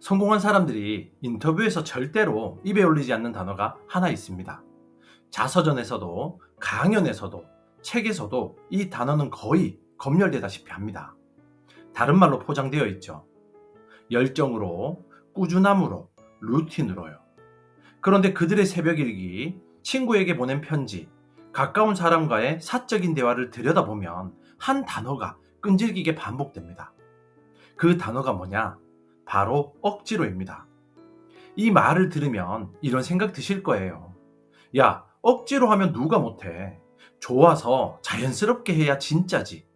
성공한 사람들이 인터뷰에서 절대로 입에 올리지 않는 단어가 하나 있습니다. 자서전에서도 강연에서도 책에서도 이 단어는 거의 검열되다시피 합니다. 다른 말로 포장되어 있죠. 열정으로, 꾸준함으로, 루틴으로요. 그런데 그들의 새벽일기, 친구에게 보낸 편지, 가까운 사람과의 사적인 대화를 들여다보면 한 단어가 끈질기게 반복됩니다. 그 단어가 뭐냐? 바로 억지로입니다. 이 말을 들으면 이런 생각 드실 거예요. 야, 억지로 하면 누가 못해? 좋아서 자연스럽게 해야 진짜지.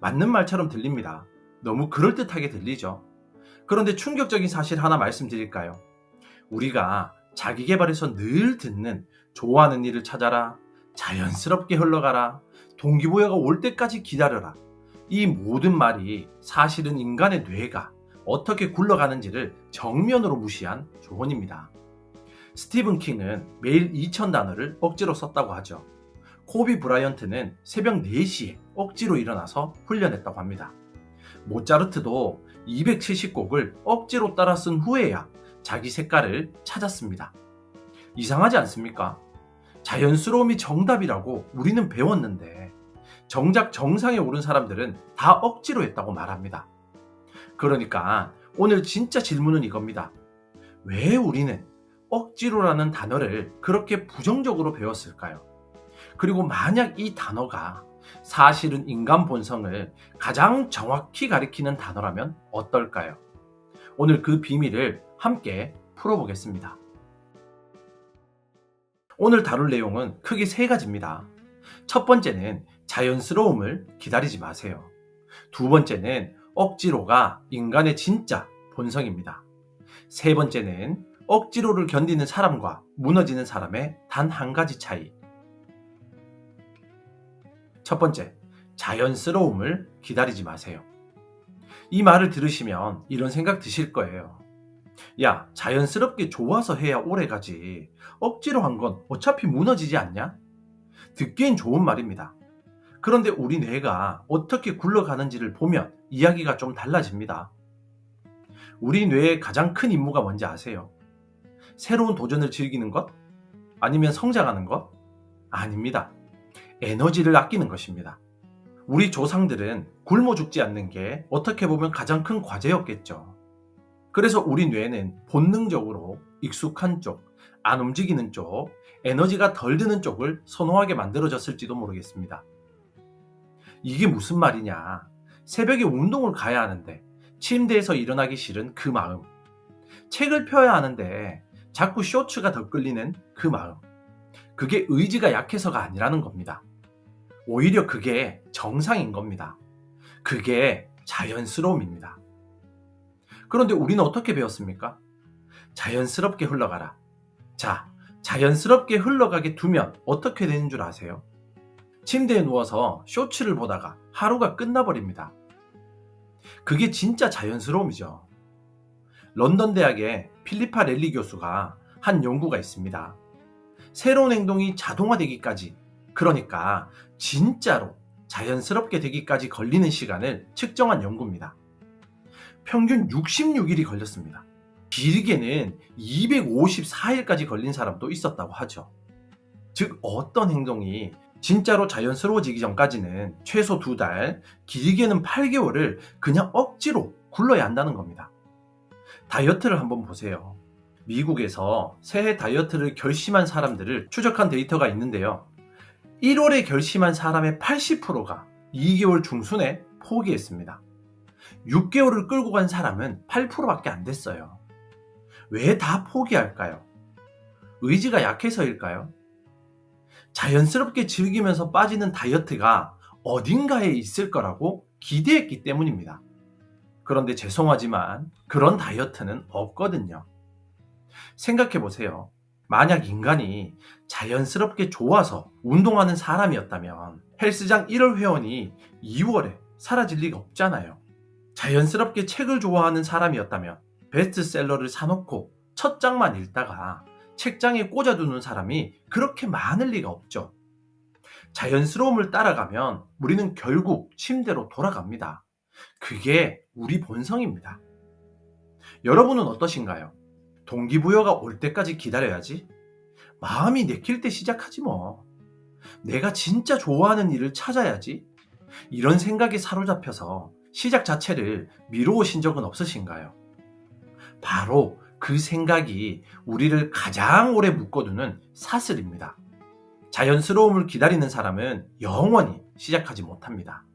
맞는 말처럼 들립니다. 너무 그럴듯하게 들리죠. 그런데 충격적인 사실 하나 말씀드릴까요? 우리가 자기 개발에서 늘 듣는 좋아하는 일을 찾아라, 자연스럽게 흘러가라, 동기부여가 올 때까지 기다려라. 이 모든 말이 사실은 인간의 뇌가 어떻게 굴러가는지를 정면으로 무시한 조언입니다. 스티븐 킹은 매일 2000단어를 억지로 썼다고 하죠. 코비 브라이언트는 새벽 4시에 억지로 일어나서 훈련했다고 합니다. 모차르트도 270곡을 억지로 따라 쓴 후에야 자기 색깔을 찾았습니다. 이상하지 않습니까? 자연스러움이 정답이라고 우리는 배웠는데 정작 정상에 오른 사람들은 다 억지로 했다고 말합니다. 그러니까 오늘 진짜 질문은 이겁니다. 왜 우리는 억지로라는 단어를 그렇게 부정적으로 배웠을까요? 그리고 만약 이 단어가 사실은 인간 본성을 가장 정확히 가리키는 단어라면 어떨까요? 오늘 그 비밀을 함께 풀어보겠습니다. 오늘 다룰 내용은 크게 3가지입니다. 첫 번째는 자연스러움을 기다리지 마세요. 두 번째는 억지로가 인간의 진짜 본성입니다. 세 번째는 억지로를 견디는 사람과 무너지는 사람의 단 한 가지 차이. 첫 번째, 자연스러움을 기다리지 마세요. 이 말을 들으시면 이런 생각 드실 거예요. 야, 자연스럽게 좋아서 해야 오래가지. 억지로 한 건 어차피 무너지지 않냐? 듣기엔 좋은 말입니다. 그런데 우리 뇌가 어떻게 굴러가는지를 보면 이야기가 좀 달라집니다. 우리 뇌의 가장 큰 임무가 뭔지 아세요? 새로운 도전을 즐기는 것? 아니면 성장하는 것? 아닙니다. 에너지를 아끼는 것입니다. 우리 조상들은 굶어 죽지 않는 게 어떻게 보면 가장 큰 과제였겠죠. 그래서 우리 뇌는 본능적으로 익숙한 쪽, 안 움직이는 쪽, 에너지가 덜 드는 쪽을 선호하게 만들어졌을지도 모르겠습니다. 이게 무슨 말이냐? 새벽에 운동을 가야 하는데 침대에서 일어나기 싫은 그 마음, 책을 펴야 하는데 자꾸 쇼츠가 더 끌리는 그 마음, 그게 의지가 약해서가 아니라는 겁니다. 오히려 그게 정상인 겁니다. 그게 자연스러움입니다. 그런데 우리는 어떻게 배웠습니까? 자연스럽게 흘러가라. 자, 자연스럽게 흘러가게 두면 어떻게 되는 줄 아세요? 침대에 누워서 쇼츠를 보다가 하루가 끝나버립니다. 그게 진짜 자연스러움이죠. 런던 대학의 필리파 렐리 교수가 한 연구가 있습니다. 새로운 행동이 자동화되기까지, 그러니까 진짜로 자연스럽게 되기까지 걸리는 시간을 측정한 연구입니다. 평균 66일이 걸렸습니다. 길게는 254일까지 걸린 사람도 있었다고 하죠. 즉 어떤 행동이 진짜로 자연스러워지기 전까지는 최소 2달, 길게는 8개월을 그냥 억지로 굴러야 한다는 겁니다. 다이어트를 한번 보세요. 미국에서 새해 다이어트를 결심한 사람들을 추적한 데이터가 있는데요. 1월에 결심한 사람의 80%가 2개월 중순에 포기했습니다. 6개월을 끌고 간 사람은 8%밖에 안 됐어요. 왜 다 포기할까요? 의지가 약해서일까요? 자연스럽게 즐기면서 빠지는 다이어트가 어딘가에 있을 거라고 기대했기 때문입니다. 그런데 죄송하지만 그런 다이어트는 없거든요. 생각해 보세요. 만약 인간이 자연스럽게 좋아서 운동하는 사람이었다면 헬스장 1월 회원이 2월에 사라질 리가 없잖아요. 자연스럽게 책을 좋아하는 사람이었다면 베스트셀러를 사놓고 첫 장만 읽다가 책장에 꽂아두는 사람이 그렇게 많을 리가 없죠. 자연스러움을 따라가면 우리는 결국 침대로 돌아갑니다. 그게 우리 본성입니다. 여러분은 어떠신가요? 동기부여가 올 때까지 기다려야지? 마음이 내킬 때 시작하지 뭐. 내가 진짜 좋아하는 일을 찾아야지? 이런 생각에 사로잡혀서 시작 자체를 미루오신 적은 없으신가요? 바로 그 생각이 우리를 가장 오래 묶어두는 사슬입니다. 자연스러움을 기다리는 사람은 영원히 시작하지 못합니다.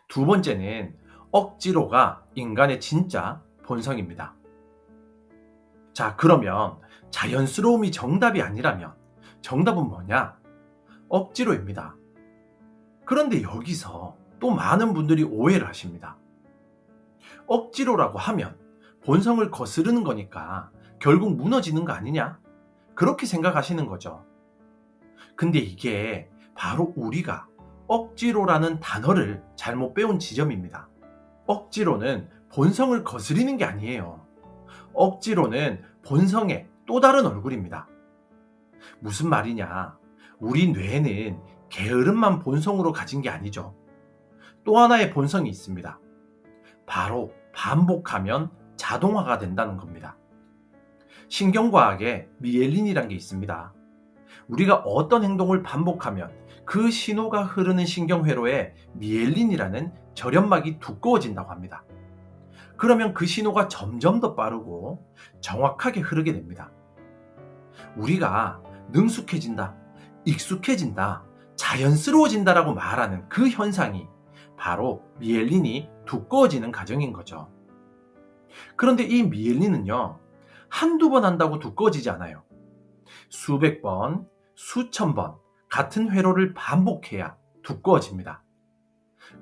두 번째는 억지로가 인간의 진짜 본성입니다. 자, 그러면 자연스러움이 정답이 아니라면 정답은 뭐냐? 억지로입니다. 그런데 여기서 또 많은 분들이 오해를 하십니다. 억지로라고 하면 본성을 거스르는 거니까 결국 무너지는 거 아니냐? 그렇게 생각하시는 거죠. 근데 이게 바로 우리가 억지로라는 단어를 잘못 배운 지점입니다. 억지로는 본성을 거스리는 게 아니에요. 억지로는 본성의 또 다른 얼굴입니다. 무슨 말이냐? 우리 뇌는 게으름만 본성으로 가진 게 아니죠. 또 하나의 본성이 있습니다. 바로 반복하면 자동화가 된다는 겁니다. 신경과학에 미엘린이란 게 있습니다. 우리가 어떤 행동을 반복하면 그 신호가 흐르는 신경회로에 미엘린이라는 절연막이 두꺼워진다고 합니다. 그러면 그 신호가 점점 더 빠르고 정확하게 흐르게 됩니다. 우리가 능숙해진다, 익숙해진다, 자연스러워진다라고 말하는 그 현상이 바로 미엘린이 두꺼워지는 과정인 거죠. 그런데 이 미엘린은요, 한두 번 한다고 두꺼워지지 않아요. 수백 번, 수천 번 같은 회로를 반복해야 두꺼워집니다.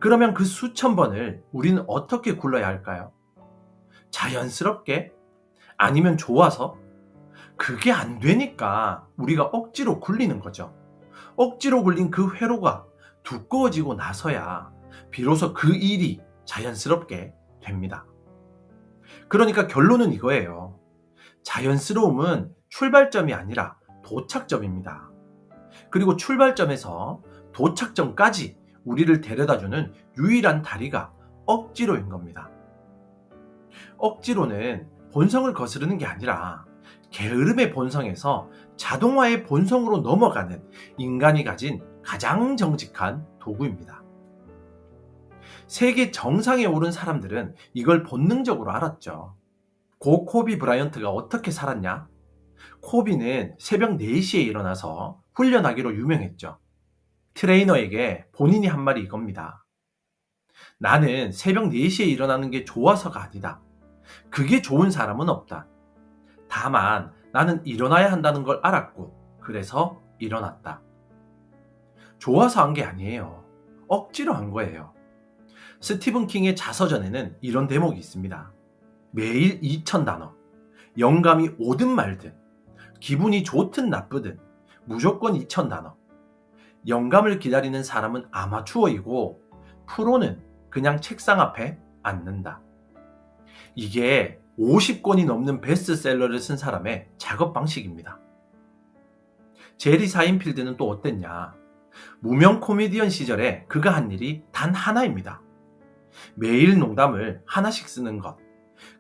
그러면 그 수천 번을 우리는 어떻게 굴러야 할까요? 자연스럽게? 아니면 좋아서? 그게 안 되니까 우리가 억지로 굴리는 거죠. 억지로 굴린 그 회로가 두꺼워지고 나서야 비로소 그 일이 자연스럽게 됩니다. 그러니까 결론은 이거예요. 자연스러움은 출발점이 아니라 도착점입니다. 그리고 출발점에서 도착점까지 우리를 데려다주는 유일한 다리가 억지로인 겁니다. 억지로는 본성을 거스르는 게 아니라 게으름의 본성에서 자동화의 본성으로 넘어가는 인간이 가진 가장 정직한 도구입니다. 세계 정상에 오른 사람들은 이걸 본능적으로 알았죠. 고 코비 브라이언트가 어떻게 살았냐? 코비는 새벽 4시에 일어나서 훈련하기로 유명했죠. 트레이너에게 본인이 한 말이 이겁니다. 나는 새벽 4시에 일어나는 게 좋아서가 아니다. 그게 좋은 사람은 없다. 다만 나는 일어나야 한다는 걸 알았고 그래서 일어났다. 좋아서 한 게 아니에요. 억지로 한 거예요. 스티븐 킹의 자서전에는 이런 대목이 있습니다. 매일 2000단어, 영감이 오든 말든, 기분이 좋든 나쁘든 무조건 2000단어. 영감을 기다리는 사람은 아마추어이고 프로는 그냥 책상 앞에 앉는다. 이게 50권이 넘는 베스트셀러를 쓴 사람의 작업 방식입니다. 제리 사인필드는 또 어땠냐? 무명 코미디언 시절에 그가 한 일이 단 하나입니다. 매일 농담을 하나씩 쓰는 것,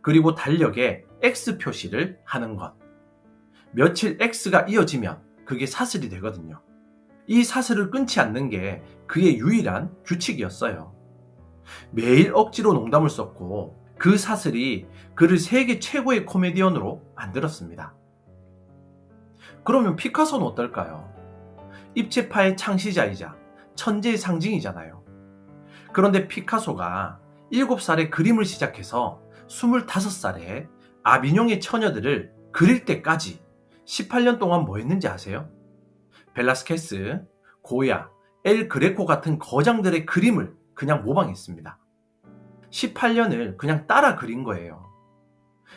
그리고 달력에 X 표시를 하는 것. 며칠 X가 이어지면 그게 사슬이 되거든요. 이 사슬을 끊지 않는 게 그의 유일한 규칙이었어요. 매일 억지로 농담을 썼고 그 사슬이 그를 세계 최고의 코미디언으로 만들었습니다. 그러면 피카소는 어떨까요? 입체파의 창시자이자 천재의 상징이잖아요. 그런데 피카소가 7살에 그림을 시작해서 25살에 아비뇽의 처녀들을 그릴 때까지 18년 동안 뭐 했는지 아세요? 벨라스케스, 고야, 엘 그레코 같은 거장들의 그림을 그냥 모방했습니다. 18년을 그냥 따라 그린 거예요.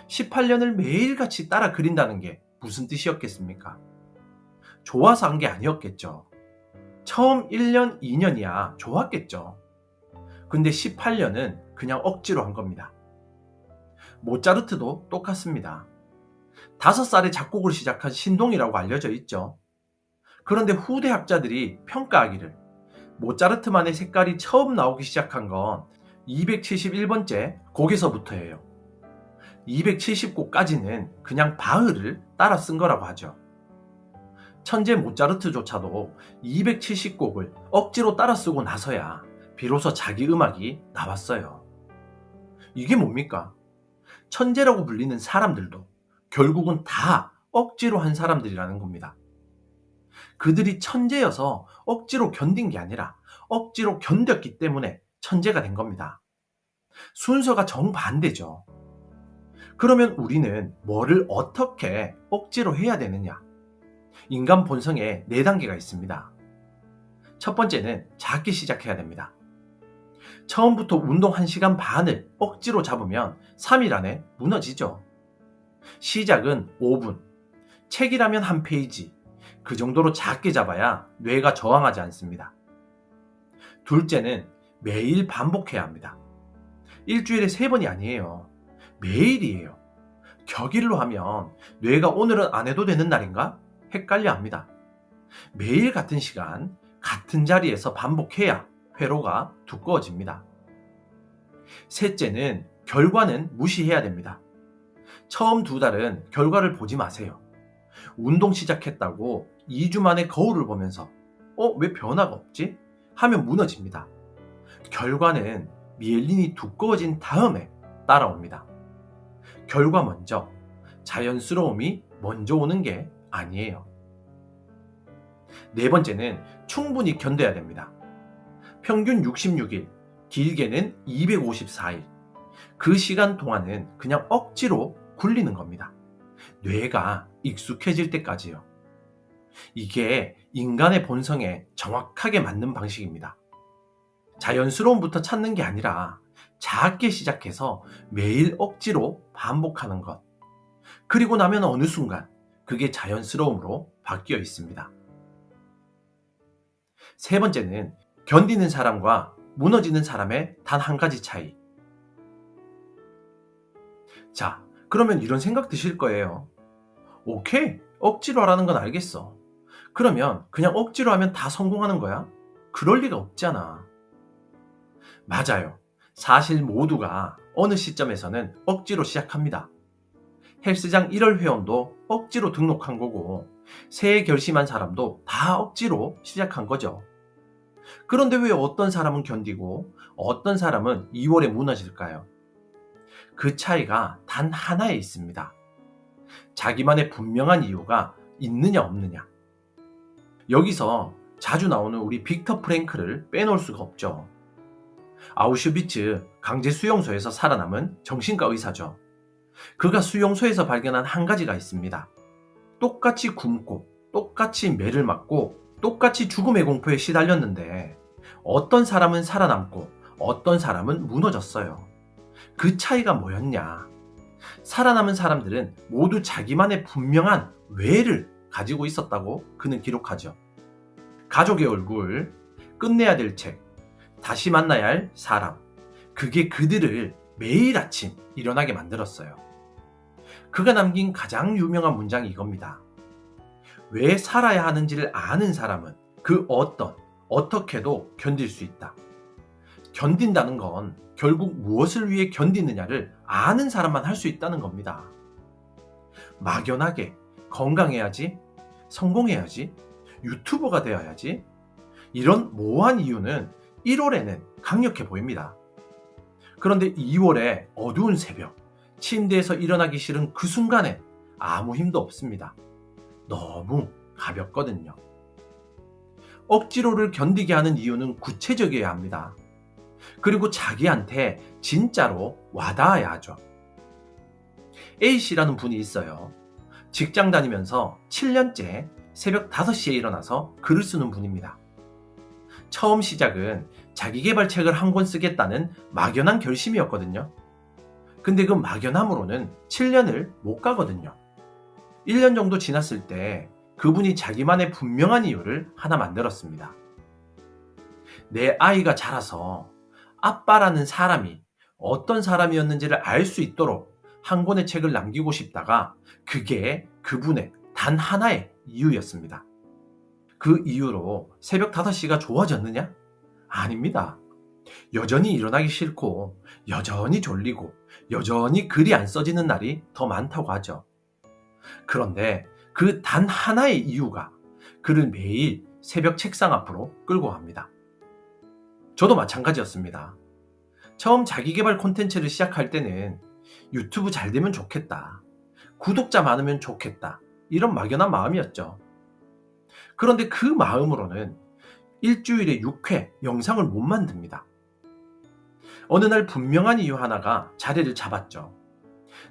18년을 매일같이 따라 그린다는 게 무슨 뜻이었겠습니까? 좋아서 한 게 아니었겠죠. 처음 1년, 2년이야 좋았겠죠. 근데 18년은 그냥 억지로 한 겁니다. 모차르트도 똑같습니다. 5살에 작곡을 시작한 신동이라고 알려져 있죠. 그런데 후대 학자들이 평가하기를 모차르트만의 색깔이 처음 나오기 시작한 건 271번째 곡에서부터예요. 270곡까지는 그냥 바흐를 따라 쓴 거라고 하죠. 천재 모차르트조차도 270곡을 억지로 따라 쓰고 나서야 비로소 자기 음악이 나왔어요. 이게 뭡니까? 천재라고 불리는 사람들도 결국은 다 억지로 한 사람들이라는 겁니다. 그들이 천재여서 억지로 견딘 게 아니라 억지로 견뎠기 때문에 천재가 된 겁니다. 순서가 정반대죠. 그러면 우리는 뭐를 어떻게 억지로 해야 되느냐? 인간 본성에 4단계가 있습니다. 첫 번째는 작게 시작해야 됩니다. 처음부터 운동 1시간 반을 억지로 잡으면 3일 안에 무너지죠. 시작은 5분, 책이라면 1페이지, 그 정도로 작게 잡아야 뇌가 저항하지 않습니다. 둘째는 매일 반복해야 합니다. 일주일에 3번이 아니에요. 매일이에요. 격일로 하면 뇌가 오늘은 안 해도 되는 날인가? 헷갈려 합니다. 매일 같은 시간, 같은 자리에서 반복해야 회로가 두꺼워집니다. 셋째는 결과는 무시해야 됩니다. 처음 2달은 결과를 보지 마세요. 운동 시작했다고 2주 만에 거울을 보면서 왜 변화가 없지? 하면 무너집니다. 결과는 미엘린이 두꺼워진 다음에 따라옵니다. 결과 먼저, 자연스러움이 먼저 오는 게 아니에요. 4번째는 충분히 견뎌야 됩니다. 평균 66일, 길게는 254일. 그 시간 동안은 그냥 억지로 굴리는 겁니다. 뇌가 익숙해질 때까지요. 이게 인간의 본성에 정확하게 맞는 방식입니다. 자연스러움부터 찾는 게 아니라 작게 시작해서 매일 억지로 반복하는 것. 그리고 나면 어느 순간 그게 자연스러움으로 바뀌어 있습니다. 3번째는 견디는 사람과 무너지는 사람의 단 한 가지 차이. 자, 그러면 이런 생각 드실 거예요. 오케이, 억지로 하라는 건 알겠어. 그러면 그냥 억지로 하면 다 성공하는 거야? 그럴 리가 없잖아. 맞아요. 사실 모두가 어느 시점에서는 억지로 시작합니다. 헬스장 1월 회원도 억지로 등록한 거고, 새해 결심한 사람도 다 억지로 시작한 거죠. 그런데 왜 어떤 사람은 견디고 어떤 사람은 2월에 무너질까요? 그 차이가 단 하나에 있습니다. 자기만의 분명한 이유가 있느냐 없느냐. 여기서 자주 나오는 우리 빅터 프랭클을 빼놓을 수가 없죠. 아우슈비츠 강제 수용소에서 살아남은 정신과 의사죠. 그가 수용소에서 발견한 한 가지가 있습니다. 똑같이 굶고 똑같이 매를 맞고 똑같이 죽음의 공포에 시달렸는데 어떤 사람은 살아남고 어떤 사람은 무너졌어요. 그 차이가 뭐였냐? 살아남은 사람들은 모두 자기만의 분명한 왜를 가지고 있었다고 그는 기록하죠. 가족의 얼굴, 끝내야 될 책, 다시 만나야 할 사람. 그게 그들을 매일 아침 일어나게 만들었어요. 그가 남긴 가장 유명한 문장이 이겁니다. 왜 살아야 하는지를 아는 사람은 그 어떻게도 견딜 수 있다. 견딘다는 건 결국 무엇을 위해 견디느냐를 아는 사람만 할 수 있다는 겁니다. 막연하게 건강해야지, 성공해야지, 유튜버가 되어야지, 이런 모호한 이유는 1월에는 강력해 보입니다. 그런데 2월에 어두운 새벽, 침대에서 일어나기 싫은 그 순간에 아무 힘도 없습니다. 너무 가볍거든요. 억지로를 견디게 하는 이유는 구체적이어야 합니다. 그리고 자기한테 진짜로 와닿아야 하죠. A씨라는 분이 있어요. 직장 다니면서 7년째 새벽 5시에 일어나서 글을 쓰는 분입니다. 처음 시작은 자기계발책을 한 권 쓰겠다는 막연한 결심이었거든요. 근데 그 막연함으로는 7년을 못 가거든요. 1년 정도 지났을 때 그분이 자기만의 분명한 이유를 하나 만들었습니다. 내 아이가 자라서 아빠라는 사람이 어떤 사람이었는지를 알 수 있도록 한 권의 책을 남기고 싶다가 그게 그분의 단 하나의 이유였습니다. 그 이유로 새벽 5시가 좋아졌느냐? 아닙니다. 여전히 일어나기 싫고, 여전히 졸리고, 여전히 글이 안 써지는 날이 더 많다고 하죠. 그런데 그 단 하나의 이유가 그를 매일 새벽 책상 앞으로 끌고 갑니다. 저도 마찬가지였습니다. 처음 자기계발 콘텐츠를 시작할 때는 유튜브 잘 되면 좋겠다, 구독자 많으면 좋겠다, 이런 막연한 마음이었죠. 그런데 그 마음으로는 일주일에 6회 영상을 못 만듭니다. 어느 날 분명한 이유 하나가 자리를 잡았죠.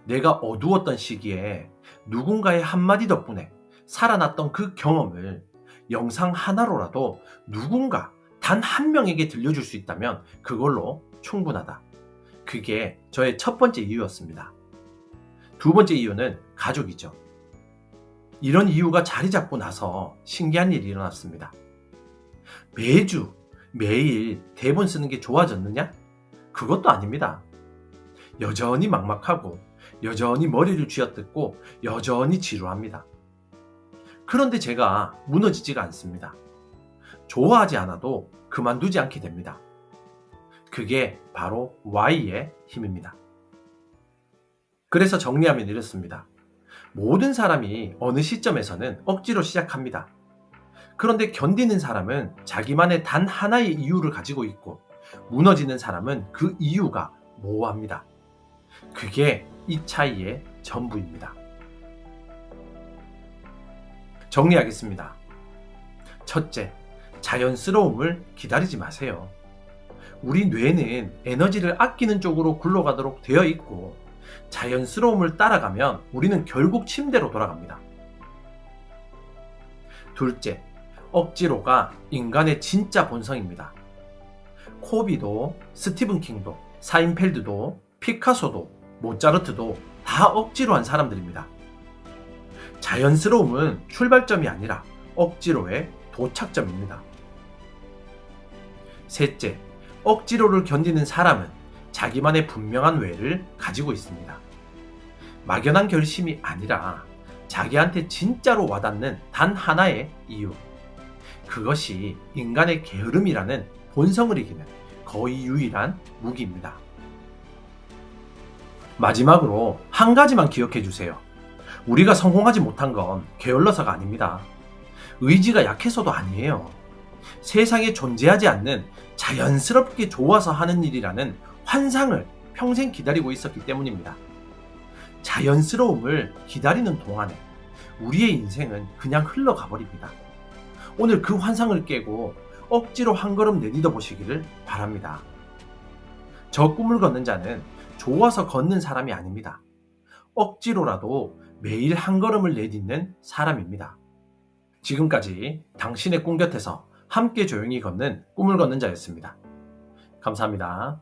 내가 어두웠던 시기에 누군가의 한마디 덕분에 살아났던 그 경험을 영상 하나로라도 누군가 단 한 명에게 들려줄 수 있다면 그걸로 충분하다. 그게 저의 첫 번째 이유였습니다. 두 번째 이유는 가족이죠. 이런 이유가 자리 잡고 나서 신기한 일이 일어났습니다. 매주, 매일 대본 쓰는 게 좋아졌느냐? 그것도 아닙니다. 여전히 막막하고, 여전히 머리를 쥐어뜯고, 여전히 지루합니다. 그런데 제가 무너지지가 않습니다. 좋아하지 않아도 그만두지 않게 됩니다. 그게 바로 Y의 힘입니다. 그래서 정리하면 이렇습니다. 모든 사람이 어느 시점에서는 억지로 시작합니다. 그런데 견디는 사람은 자기만의 단 하나의 이유를 가지고 있고, 무너지는 사람은 그 이유가 모호합니다. 그게 이 차이의 전부입니다. 정리하겠습니다. 첫째, 자연스러움을 기다리지 마세요. 우리 뇌는 에너지를 아끼는 쪽으로 굴러가도록 되어 있고, 자연스러움을 따라가면 우리는 결국 침대로 돌아갑니다. 둘째, 억지로가 인간의 진짜 본성입니다. 코비도, 스티븐 킹도, 사인펠드도, 피카소도, 모차르트도 다 억지로 한 사람들입니다. 자연스러움은 출발점이 아니라 억지로의 도착점입니다. 셋째, 억지로를 견디는 사람은 자기만의 분명한 왜를 가지고 있습니다. 막연한 결심이 아니라 자기한테 진짜로 와닿는 단 하나의 이유. 그것이 인간의 게으름이라는 본성을 이기는 거의 유일한 무기입니다. 마지막으로 한 가지만 기억해 주세요. 우리가 성공하지 못한 건 게을러서가 아닙니다. 의지가 약해서도 아니에요. 세상에 존재하지 않는 자연스럽게 좋아서 하는 일이라는 환상을 평생 기다리고 있었기 때문입니다. 자연스러움을 기다리는 동안에 우리의 인생은 그냥 흘러가 버립니다. 오늘 그 환상을 깨고 억지로 한 걸음 내딛어 보시기를 바랍니다. 저 꿈을 걷는 자는 좋아서 걷는 사람이 아닙니다. 억지로라도 매일 한 걸음을 내딛는 사람입니다. 지금까지 당신의 꿈 곁에서 함께 조용히 걷는 꿈을 걷는 자였습니다. 감사합니다.